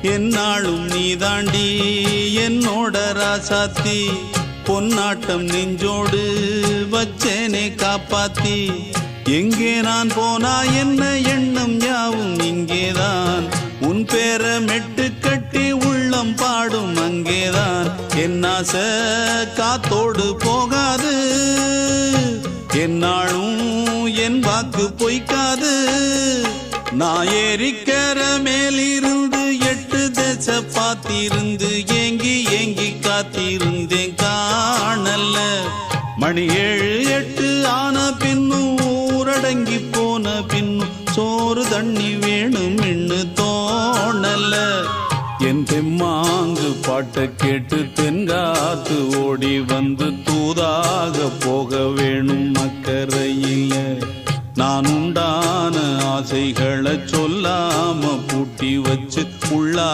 என்னாலும் நீதாண்டி என்னோட ராசாத்தி பொன்னாட்டம் நெஞ்சோடு வச்சேனே காப்பாத்தி எங்கே நான் போனா என்ன எண்ணம் யாவும் இங்கேதான் உன் பேர மெட்டு கட்டி உள்ளம் பாடும் அங்கேதான் என் ஆசை காத்தோடு போகாது என்னாலும் என் வாக்கு பொய்க்காது நான் ஏறிக்கிற மேலிருந்து 8 தேச பார்த்திருந்து ஏங்கி ஏங்கி காத்திருந்தேன் காணல மணி 7 8 ஆன பின்னும் ஊரடங்கி போன பின்னும் சோறு தண்ணி வேணும் இன்னு தோணல என் தெம்மாங்கு பாட்டை கேட்டு தென்காத்து ஓடி வந்து தூதாக போக வேணும் அக்கறையில நான் உண்டான ஆசைகளை சொல்லாம பூட்டி வச்சு உள்ளா